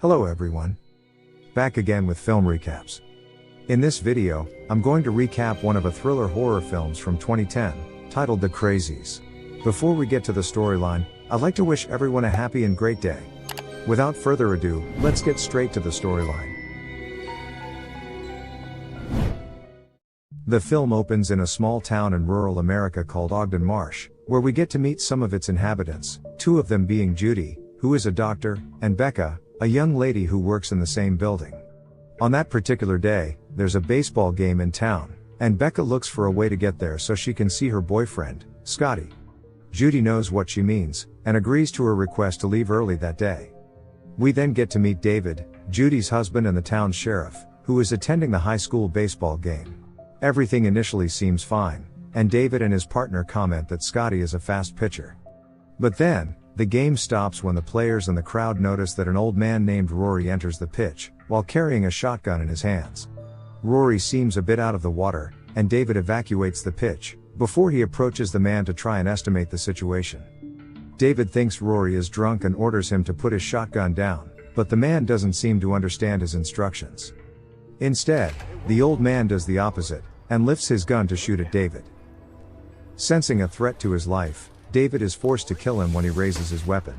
Hello everyone. Back again with film recaps. In this video, I'm going to recap one of a thriller horror films from 2010, titled The Crazies. Before we get to the storyline, I'd like to wish everyone a happy and great day. Without further ado, let's get straight to the storyline. The film opens in a small town in rural America called Ogden Marsh, where we get to meet some of its inhabitants, two of them being Judy, who is a doctor, and Becca, a young lady who works in the same building. On that particular day, there's a baseball game in town, and Becca looks for a way to get there so she can see her boyfriend, Scotty. Judy knows what she means, and agrees to her request to leave early that day. We then get to meet David, Judy's husband and the town's sheriff, who is attending the high school baseball game. Everything initially seems fine, and David and his partner comment that Scotty is a fast pitcher. But then, the game stops when the players and the crowd notice that an old man named Rory enters the pitch, while carrying a shotgun in his hands. Rory seems a bit out of the water, and David evacuates the pitch, before he approaches the man to try and estimate the situation. David thinks Rory is drunk and orders him to put his shotgun down, but the man doesn't seem to understand his instructions. Instead, the old man does the opposite, and lifts his gun to shoot at David. Sensing a threat to his life, David is forced to kill him when he raises his weapon.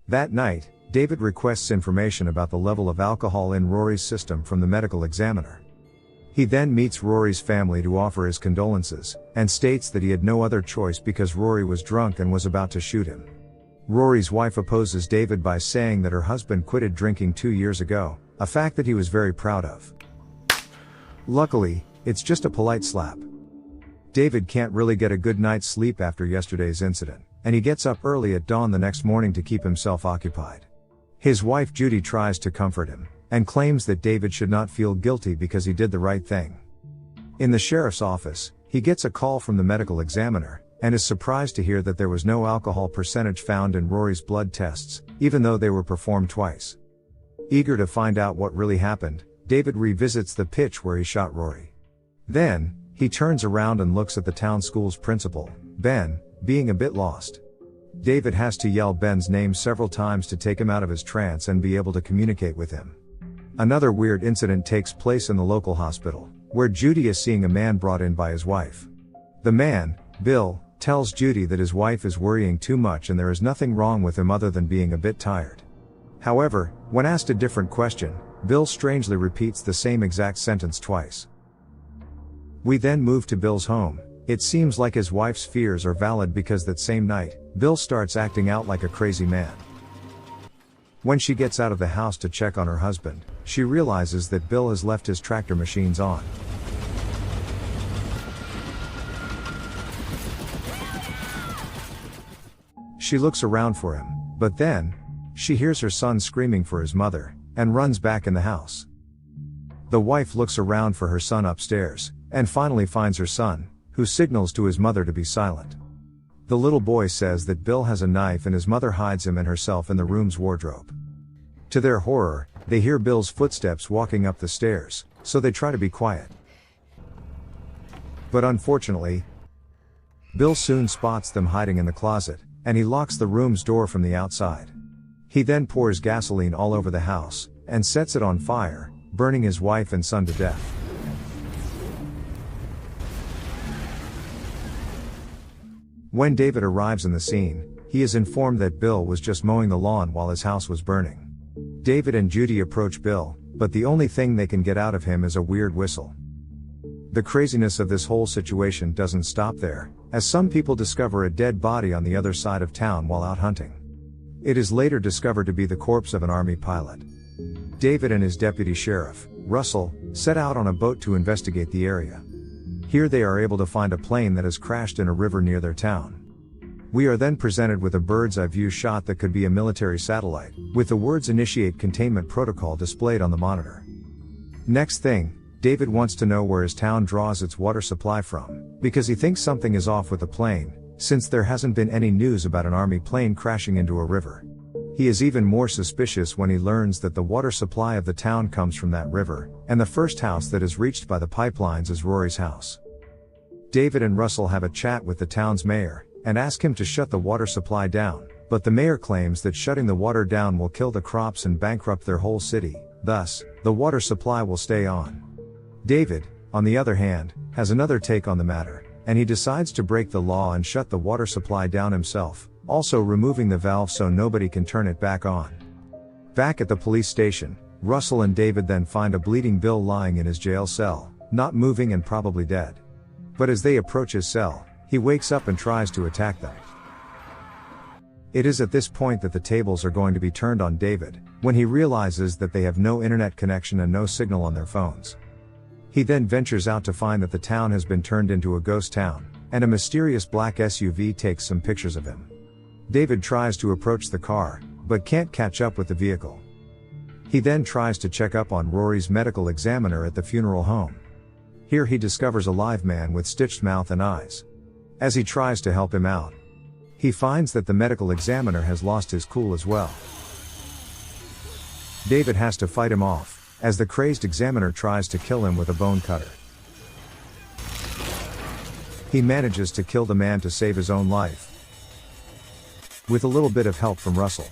That night, David requests information about the level of alcohol in Rory's system from the medical examiner. He then meets Rory's family to offer his condolences, and states that he had no other choice because Rory was drunk and was about to shoot him. Rory's wife opposes David by saying that her husband quitted drinking 2 years ago, a fact that he was very proud of. Luckily, it's just a polite slap. David can't really get a good night's sleep after yesterday's incident, and he gets up early at dawn the next morning to keep himself occupied. His wife Judy tries to comfort him, and claims that David should not feel guilty because he did the right thing. In the sheriff's office, he gets a call from the medical examiner, and is surprised to hear that there was no alcohol percentage found in Rory's blood tests, even though they were performed twice. Eager to find out what really happened, David revisits the pitch where he shot Rory. Then, he turns around and looks at the town school's principal, Ben, being a bit lost. David has to yell Ben's name several times to take him out of his trance and be able to communicate with him. Another weird incident takes place in the local hospital, where Judy is seeing a man brought in by his wife. The man, Bill, tells Judy that his wife is worrying too much and there is nothing wrong with him other than being a bit tired. However, when asked a different question, Bill strangely repeats the same exact sentence twice. We then move to Bill's home. It seems like his wife's fears are valid because that same night, Bill starts acting out like a crazy man. When she gets out of the house to check on her husband, she realizes that Bill has left his tractor machines on. She looks around for him, but then, she hears her son screaming for his mother, and runs back in the house. The wife looks around for her son upstairs, and finally finds her son, who signals to his mother to be silent. The little boy says that Bill has a knife and his mother hides him and herself in the room's wardrobe. To their horror, they hear Bill's footsteps walking up the stairs, so they try to be quiet. But unfortunately, Bill soon spots them hiding in the closet, and he locks the room's door from the outside. He then pours gasoline all over the house, and sets it on fire, burning his wife and son to death. When David arrives in the scene, he is informed that Bill was just mowing the lawn while his house was burning. David and Judy approach Bill, but the only thing they can get out of him is a weird whistle. The craziness of this whole situation doesn't stop there, as some people discover a dead body on the other side of town while out hunting. It is later discovered to be the corpse of an army pilot. David and his deputy sheriff, Russell, set out on a boat to investigate the area. Here they are able to find a plane that has crashed in a river near their town. We are then presented with a bird's eye view shot that could be a military satellite, with the words "Initiate Containment Protocol" displayed on the monitor. Next thing, David wants to know where his town draws its water supply from, because he thinks something is off with the plane, since there hasn't been any news about an army plane crashing into a river. He is even more suspicious when he learns that the water supply of the town comes from that river, and the first house that is reached by the pipelines is Rory's house. David and Russell have a chat with the town's mayor, and ask him to shut the water supply down, but the mayor claims that shutting the water down will kill the crops and bankrupt their whole city, thus, the water supply will stay on. David, on the other hand, has another take on the matter, and he decides to break the law and shut the water supply down himself, also removing the valve so nobody can turn it back on. Back at the police station, Russell and David then find a bleeding Bill lying in his jail cell, not moving and probably dead. But as they approach his cell, he wakes up and tries to attack them. It is at this point that the tables are going to be turned on David, when he realizes that they have no internet connection and no signal on their phones. He then ventures out to find that the town has been turned into a ghost town, and a mysterious black SUV takes some pictures of him. David tries to approach the car, but can't catch up with the vehicle. He then tries to check up on Rory's medical examiner at the funeral home. Here he discovers a live man with stitched mouth and eyes. As he tries to help him out, he finds that the medical examiner has lost his cool as well. David has to fight him off, as the crazed examiner tries to kill him with a bone cutter. He manages to kill the man to save his own life, with a little bit of help from Russell.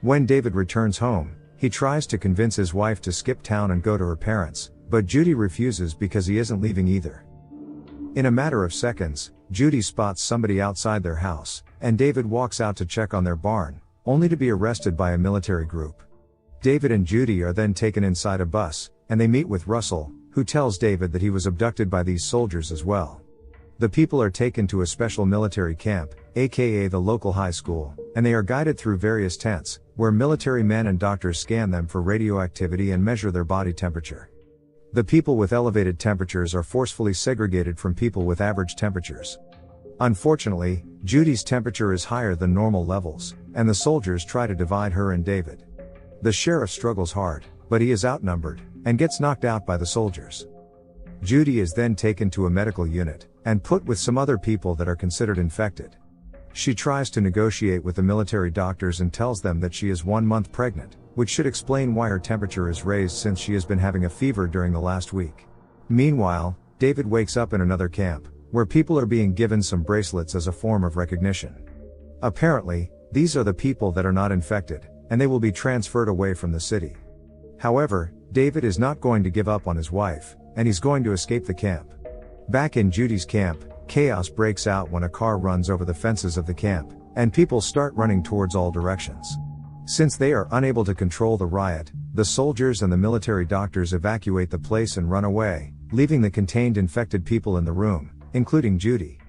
When David returns home, he tries to convince his wife to skip town and go to her parents, but Judy refuses because he isn't leaving either. In a matter of seconds, Judy spots somebody outside their house, and David walks out to check on their barn, only to be arrested by a military group. David and Judy are then taken inside a bus, and they meet with Russell, who tells David that he was abducted by these soldiers as well. The people are taken to a special military camp, aka the local high school, and they are guided through various tents, where military men and doctors scan them for radioactivity and measure their body temperature. The people with elevated temperatures are forcefully segregated from people with average temperatures. Unfortunately, Judy's temperature is higher than normal levels, and the soldiers try to divide her and David. The sheriff struggles hard, but he is outnumbered, and gets knocked out by the soldiers. Judy is then taken to a medical unit, and put with some other people that are considered infected. She tries to negotiate with the military doctors and tells them that she is 1 month pregnant, which should explain why her temperature is raised since she has been having a fever during the last week. Meanwhile, David wakes up in another camp, where people are being given some bracelets as a form of recognition. Apparently, these are the people that are not infected, and they will be transferred away from the city. However, David is not going to give up on his wife, and he's going to escape the camp. Back in Judy's camp, chaos breaks out when a car runs over the fences of the camp, and people start running towards all directions. Since they are unable to control the riot, the soldiers and the military doctors evacuate the place and run away, leaving the contained infected people in the room, including Judy.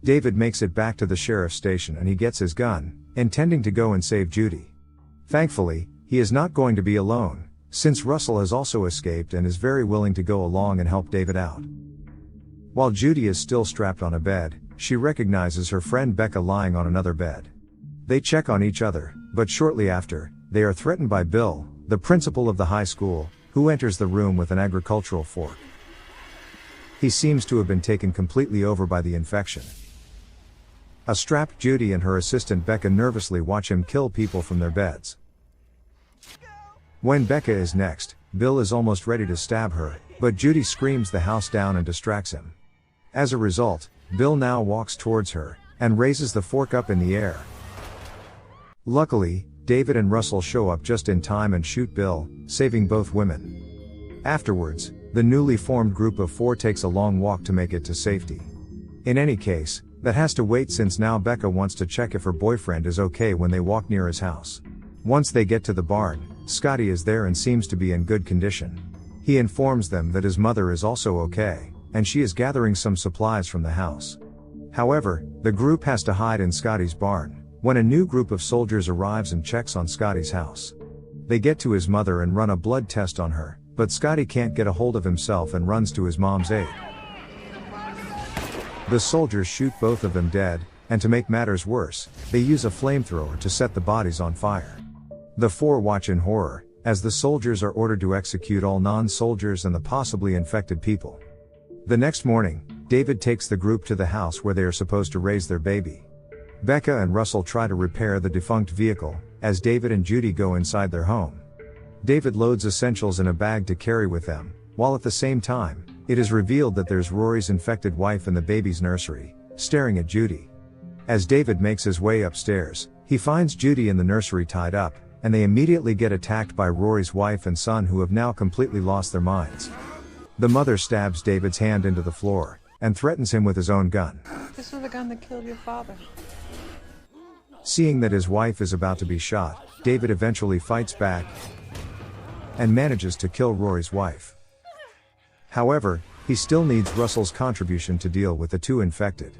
David makes it back to the sheriff's station and he gets his gun, intending to go and save Judy. Thankfully, he is not going to be alone, since Russell has also escaped and is very willing to go along and help David out. While Judy is still strapped on a bed, she recognizes her friend Becca lying on another bed. They check on each other, but shortly after, they are threatened by Bill, the principal of the high school, who enters the room with an agricultural fork. He seems to have been taken completely over by the infection. A strapped Judy and her assistant Becca nervously watch him kill people from their beds. When Becca is next, Bill is almost ready to stab her, but Judy screams the house down and distracts him. As a result, Bill now walks towards her, and raises the fork up in the air. Luckily, David and Russell show up just in time and shoot Bill, saving both women. Afterwards, the newly formed group of 4 takes a long walk to make it to safety. In any case, that has to wait since now Becca wants to check if her boyfriend is okay when they walk near his house. Once they get to the barn, Scotty is there and seems to be in good condition. He informs them that his mother is also okay, and she is gathering some supplies from the house. However, the group has to hide in Scotty's barn, when a new group of soldiers arrives and checks on Scotty's house. They get to his mother and run a blood test on her, but Scotty can't get a hold of himself and runs to his mom's aid. The soldiers shoot both of them dead, and to make matters worse, they use a flamethrower to set the bodies on fire. The 4 watch in horror, as the soldiers are ordered to execute all non-soldiers and the possibly infected people. The next morning, David takes the group to the house where they are supposed to raise their baby. Becca and Russell try to repair the defunct vehicle, as David and Judy go inside their home. David loads essentials in a bag to carry with them, while at the same time, it is revealed that there's Rory's infected wife in the baby's nursery, staring at Judy. As David makes his way upstairs, he finds Judy in the nursery tied up, and they immediately get attacked by Rory's wife and son, who have now completely lost their minds. The mother stabs David's hand into the floor, and threatens him with his own gun. This was the gun that killed your father. Seeing that his wife is about to be shot, David eventually fights back and manages to kill Rory's wife. However, he still needs Russell's contribution to deal with the two infected.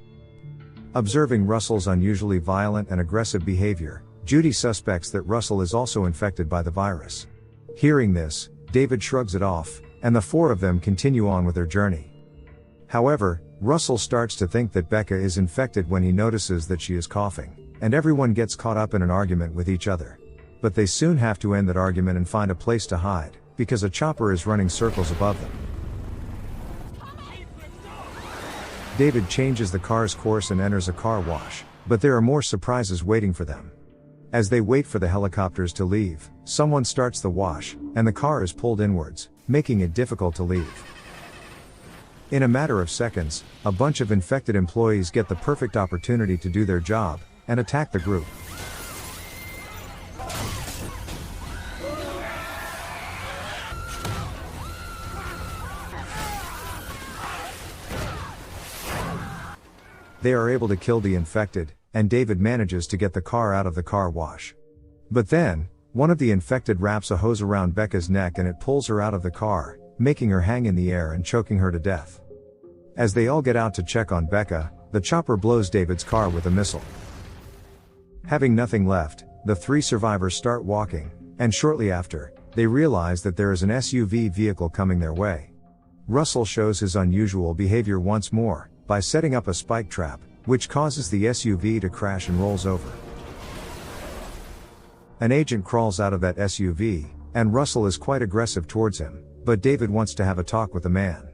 Observing Russell's unusually violent and aggressive behavior, Judy suspects that Russell is also infected by the virus. Hearing this, David shrugs it off, and the four of them continue on with their journey. However, Russell starts to think that Becca is infected when he notices that she is coughing, and everyone gets caught up in an argument with each other. But they soon have to end that argument and find a place to hide, because a chopper is running circles above them. David changes the car's course and enters a car wash, but there are more surprises waiting for them. As they wait for the helicopters to leave, someone starts the wash, and the car is pulled inwards, making it difficult to leave. In a matter of seconds, a bunch of infected employees get the perfect opportunity to do their job, and attack the group. They are able to kill the infected, and David manages to get the car out of the car wash. But then, one of the infected wraps a hose around Becca's neck and it pulls her out of the car, making her hang in the air and choking her to death. As they all get out to check on Becca, the chopper blows David's car with a missile. Having nothing left, the three survivors start walking, and shortly after, they realize that there is an SUV vehicle coming their way. Russell shows his unusual behavior once more, by setting up a spike trap, which causes the SUV to crash and rolls over. An agent crawls out of that SUV, and Russell is quite aggressive towards him, but David wants to have a talk with the man.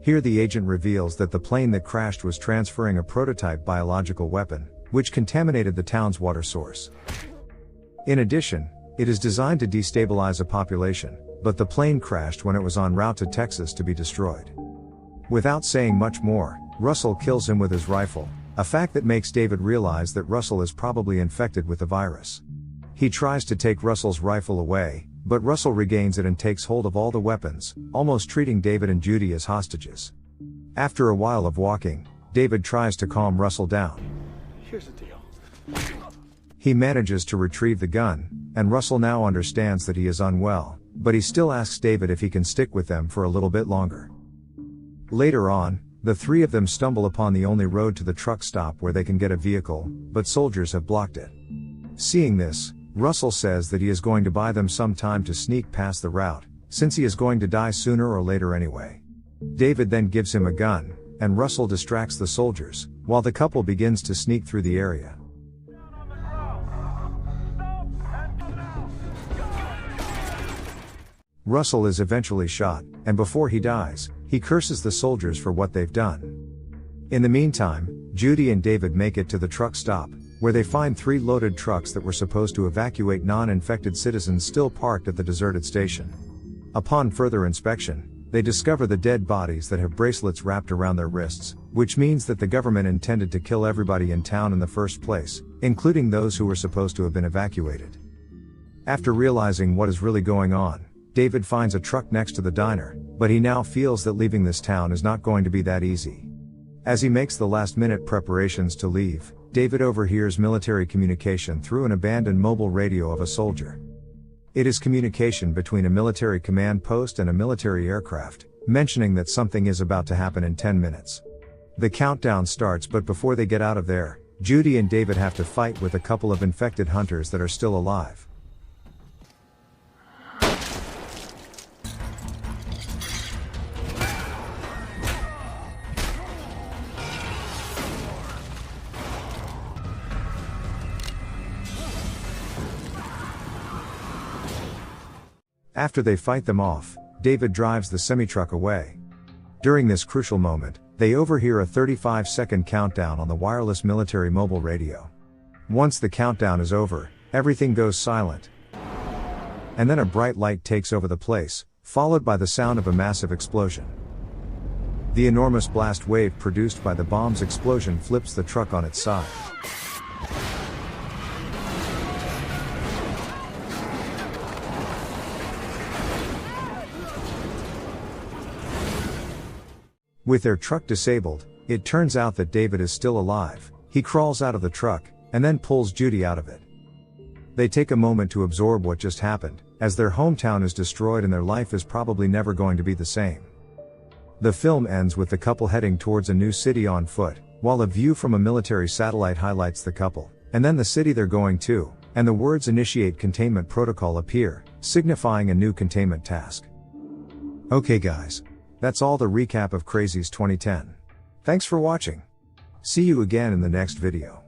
Here the agent reveals that the plane that crashed was transferring a prototype biological weapon, which contaminated the town's water source. In addition, it is designed to destabilize a population, but the plane crashed when it was en route to Texas to be destroyed. Without saying much more, Russell kills him with his rifle, a fact that makes David realize that Russell is probably infected with the virus. He tries to take Russell's rifle away, but Russell regains it and takes hold of all the weapons, almost treating David and Judy as hostages. After a while of walking, David tries to calm Russell down. Here's the deal. He manages to retrieve the gun, and Russell now understands that he is unwell, but he still asks David if he can stick with them for a little bit longer. Later on, the three of them stumble upon the only road to the truck stop where they can get a vehicle, but soldiers have blocked it. Seeing this, Russell says that he is going to buy them some time to sneak past the route, since he is going to die sooner or later anyway. David then gives him a gun, and Russell distracts the soldiers, while the couple begins to sneak through the area. Russell is eventually shot, and before he dies, he curses the soldiers for what they've done. In the meantime, Judy and David make it to the truck stop, where they find 3 loaded trucks that were supposed to evacuate non-infected citizens still parked at the deserted station. Upon further inspection, they discover the dead bodies that have bracelets wrapped around their wrists, which means that the government intended to kill everybody in town in the first place, including those who were supposed to have been evacuated. After realizing what is really going on, David finds a truck next to the diner, but he now feels that leaving this town is not going to be that easy. As he makes the last-minute preparations to leave, David overhears military communication through an abandoned mobile radio of a soldier. It is communication between a military command post and a military aircraft, mentioning that something is about to happen in 10 minutes. The countdown starts, but before they get out of there, Judy and David have to fight with a couple of infected hunters that are still alive. After they fight them off, David drives the semi-truck away. During this crucial moment, they overhear a 35-second countdown on the wireless military mobile radio. Once the countdown is over, everything goes silent. And then a bright light takes over the place, followed by the sound of a massive explosion. The enormous blast wave produced by the bomb's explosion flips the truck on its side. With their truck disabled, it turns out that David is still alive. He crawls out of the truck, and then pulls Judy out of it. They take a moment to absorb what just happened, as their hometown is destroyed and their life is probably never going to be the same. The film ends with the couple heading towards a new city on foot, while a view from a military satellite highlights the couple, and then the city they're going to, and the words "Initiate Containment Protocol" appear, signifying a new containment task. Okay guys. That's all the recap of Crazies 2010. Thanks for watching. See you again in the next video.